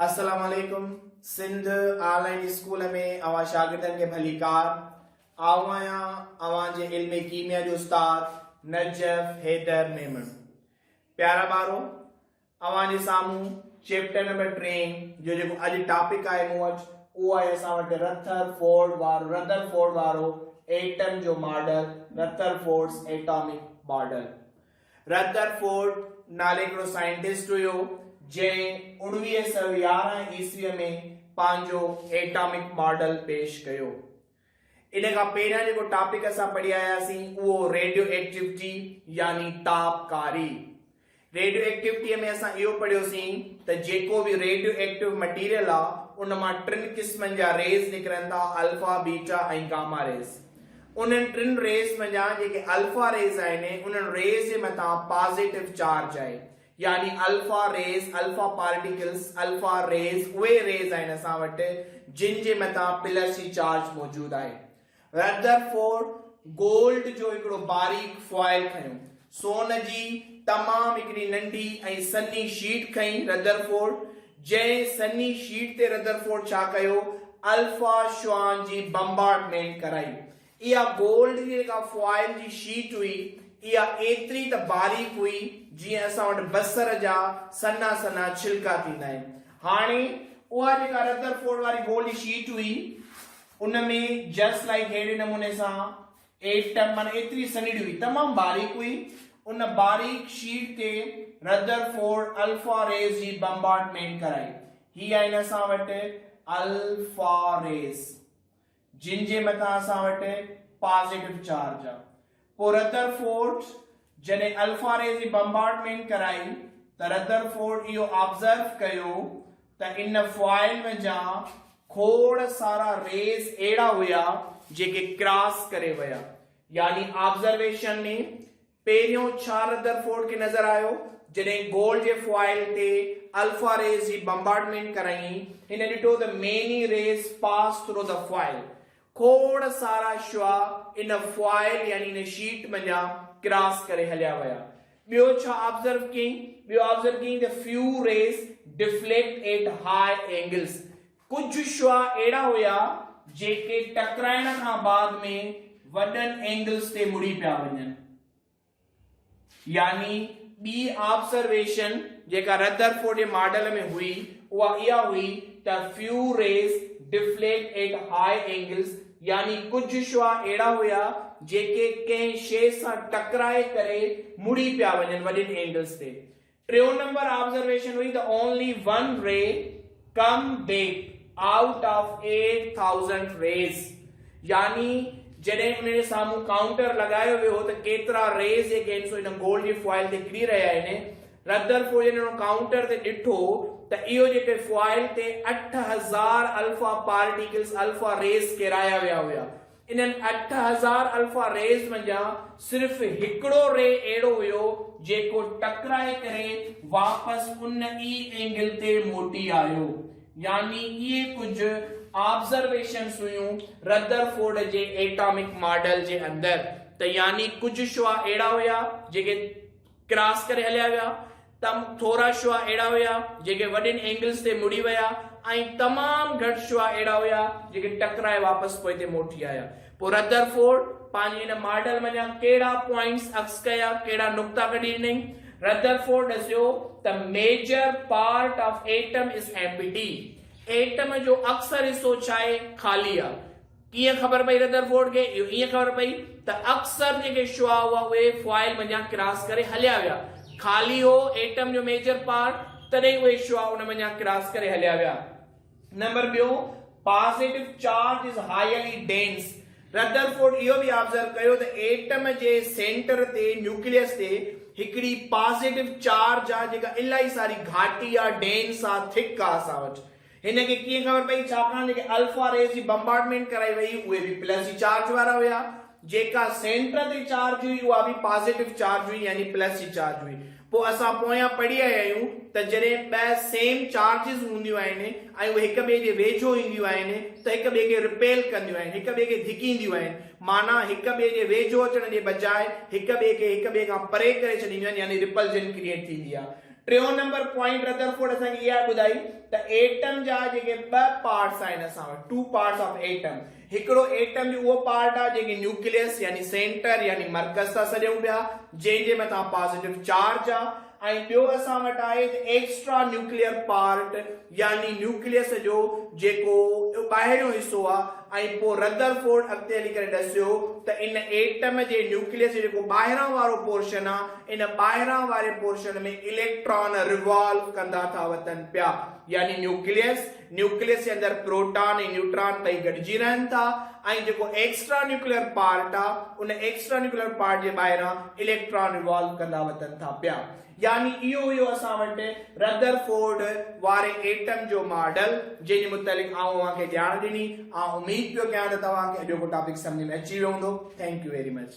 अस्सलाम वालेकुम। Sindh online school में अवा शागिर्दन के भलीकार आवाया अवा जे इल्म कीमिया जो उस्ताद नजफ हैदर मेमन। प्यारा बारो अवा जे सामू चैप्टर नंबर 3 जो अज टॉपिक है मूं वटि उहो आहे असां वटि रदरफोर्ड वारो एटम जो model, Rutherford's atomic model. Rutherford नाले हिकिड़ो साइंटिस्ट हुयो जंहिं 1911 ईस्वीअ में पंहिंजो एटॉमिक मॉडल पेश कयो। इन खां पहिरियां जेको टॉपिक असां पढ़ी आयासीं उहो रेडियो एक्टिविटी यानी तापकारी। रेडियो एक्टिविटीअ में असां इहो पढ़ियोसीं त जेको भी रेडियो एक्टिव मटीरियल आहे उन मां 3 क़िस्मनि जा रेज़ निकिरनि था, अल्फा, बीटा ऐं गामा रेज़। उन्हनि 3 रेज़ में जेके अल्फा रेज़ आहिनि उन्हनि रेज़ जे मथां पॉजिटिव चार्ज आहे, यानी alpha rays, alpha particles, alpha rays उहे रेज़ आहिनि असां वटि जिन जे मथां प्लस जी चार्ज मौजूद आहे। रदरफोर्ड गोल्ड जो हिकिड़ो बारीक फॉइल खयो, सोन जी तमाम हिकिड़ी नंढी ऐं सन्नी शीट खई रदरफोर्ड। जंहिं सन्नी शीट ते रदरफोर्ड छा कयो, अल्फा शुआन जी बम्बार्डमेंट कराई। इहा गोल्ड जी जेका फॉइल जी शीट हुई इहा एतिरी त बारीक हुई जीअं असां वटि बसर जा सन्ना सन्ना छिलका थींदा आहिनि। हाणे उहा जेका रदरफोर्ड वारी गोल्ड जी शीट हुई उन में जस्ट लाइक अहिड़े नमूने सां एटम माना एतिरी सन्नी हुई, तमामु बारीक हुई। उन बारीक शीट ते रदरफोर्ड अल्फा रेज़ जी बम्बार्डमेंट कराई। ही आहिनि असां वटि अल्फा रेज़ जिन जे मथां असां वटि पॉजिटिव चार्ज आहे। पोइ रदरफोर्ड जॾहिं अल्फा रेज़ जी बम्बार्डमेंट कराई त रदरफोर्ड इहो ऑब्जर्व कयो त इन फॉइल में जा खोड़ सारा रेज़ अहिड़ा हुया जेके क्रॉस करे विया। यानी ऑब्जर्वेशन में पहिरियों छा रदरफोर्ड खे नज़र आयो, जॾहिं गोल्ड जे फॉइल ते अल्फा रेज़ जी बम्बार्डमेंट कराई हिन ॾिठो त many rays pass through the foil. खोड़ सारा शुआ इन फॉइल यानी इन शीट में क्रॉस करे हलिया विया। ॿियो छा ऑब्जर्व कई, ॿियो ऑब्जर्व कई the few rays deflect at high angles. कुछ शुआ अहिड़ा हुया जेके टकराइण खां बाद में वॾनि एंगल्स ते मुड़ी पिया वञनि। यानी बी ऑब्जर्वेशन जेका रदरफोर्ड जे मॉडल में हुई उहा इहा हुई त few rays deflect at high angles, यानी कुछ शुआ अहिड़ा हुया जेके कंहिं शइ सां टकराए करे मुड़ी पिया वञनि वॾनि एंगल्स ते। टियों नंबर ऑब्जर्वेशन हुई the only one ray come back out of 8000 rays. यानी जॾहिं उन साम्हूं काउंटर लगायो वियो त केतिरा रेज़ जेके आहिनि सो इन गोल्ड जी फॉइल ते किरी रहिया आहिनि। रदरफोर्ड जे काउंटर ते ॾिठो त इहो जेके फॉइल ते 8000 अल्फा पार्टिकल्स, अल्फा रेज़ किराया विया हुया। इन्हनि 8000 अल्फा रेज़ मंझां सिर्फ़ हिकिड़ो रे अहिड़ो हुयो जेको टकराए करे वापस उन ई एंगल ते मोटी आयो। यानी इहे कुछ ऑब्जर्वेशंस हुयूं रदरफोर्ड जे एटॉमिक मॉडल जे अंदर। त यानी कुछ शुआ अहिड़ा हुया जेके क्रॉस करे हलिया विया, थोड़ा शुआ अहिड़ा हुया जेके वॾनि एंगल्स ते मुड़ी विया ऐं तमामु घटि शुआ अहिड़ा हुया जेके टकराए वापस पोइ ते मोटी आया। पोइ रदरफोर्ड पंहिंजे इन मॉडल में कहिड़ा पॉइंट्स अक्स कया, कहिड़ा नुक्ता कढी ॾिनई। रदरफोर्ड दसियो त major part of atom is empty. Atom जो अक्सर हिस्सो छा आहे, खाली आहे। कीअं ख़बर पई रदरफोर्ड खे, ईअं ख़बर पई त अक्सर जेके शुआ हुआ उहे फॉइल में क्रॉस करे हलिया विया। खाली हो एटम जो मेजर पार्ट, तॾहिं उहे शुआ उन में क्रॉस करे हलिया विया। नंबर ॿियो, positive charge is highly dense. Rutherford इहो बि ऑब्जर्व कयो त एटम जे सेंटर ते, न्यूक्लियस ते हिकिड़ी पॉजिटिव चार्ज आहे जेका इलाही सारी घाटी आहे, डेंस आहे, थिक आहे असां वटि। हिन खे कीअं ख़बर पई, छाकाणि जेके अल्फा रेज़ जी बम्बार्डमेंट कराई वई उहे बि प्लस जी चार्ज वारा हुया। जेका सेंटर ते चार्ज हुई उहा बि पॉजिटिव चार्ज हुई यानी प्लस जी चार्ज हुई। पोइ असां पोयां पढ़ी आया आहियूं त जॾहिं ॿ सेम चार्जिस हूंदियूं आहिनि ऐं उहे हिक ॿिए जे वेझो ईंदियूं आहिनि त हिक ॿिए खे रिपेल कंदियूं आहिनि, हिक ॿिए खे धिकींदियूं आहिनि। माना हिक ॿिए जे वेझो अचण जे बजाए हिक ॿिए खे हिक ॿिए खां परे करे छॾींदियूं आहिनि, यानी रिपल्जन क्रिएट थींदी आहे। टियों नंबर पॉइंट रदरफोर्ड असांखे इहा ॿुधाई त एटम जा जेके ॿ पार्ट्स आहिनि असां वटि, टू पार्ट्स ऑफ एटम। हिकिड़ो एटम जो उहो पार्ट आहे जेके न्यूक्लियस यानी सेंटर यानी मर्कज़ था सॾियूं पिया, जंहिंजे मथां पॉजिटिव चार्ज आहे, ऐं ॿियो असां वटि आहे एक्स्ट्रा न्यूक्लियर पार्ट यानी न्यूक्लियस जो जेको ॿाहिरियों हिसो आहे। ऐं पोइ रदरफोर्ड अॻिते हली करे ॾसियो त इन एटम जे न्यूक्लियस जो जेको ॿाहिरां वारो पोर्शन आहे, इन ॿाहिरां वारे पोर्शन में इलेक्ट्रॉन रिवॉल्व कंदा था वञनि पिया, यानी न्यूक्लियस जे अंदर प्रोटॉन ऐं न्यूट्रॉन ॿई गॾिजी रहनि था, ऐं जेको एक्स्ट्रा न्यूक्लियर पार्ट आहे उन एक्स्ट्रा न्यूक्लियर पार्ट जे ॿाहिरां इलेक्ट्रॉन रिवॉल्व कंदा वञनि था पिया। यानी इहो हुयो असां वटि रदरफोर्ड वारे एटम जो मॉडल, जंहिंजे मुतालिक़ आऊं तव्हांखे ॼाण ॾिनी। उम्मीद पियो कयां त तव्हांखे अॼोको टॉपिक सम्झ में अची वियो हूंदो। Thank U very much.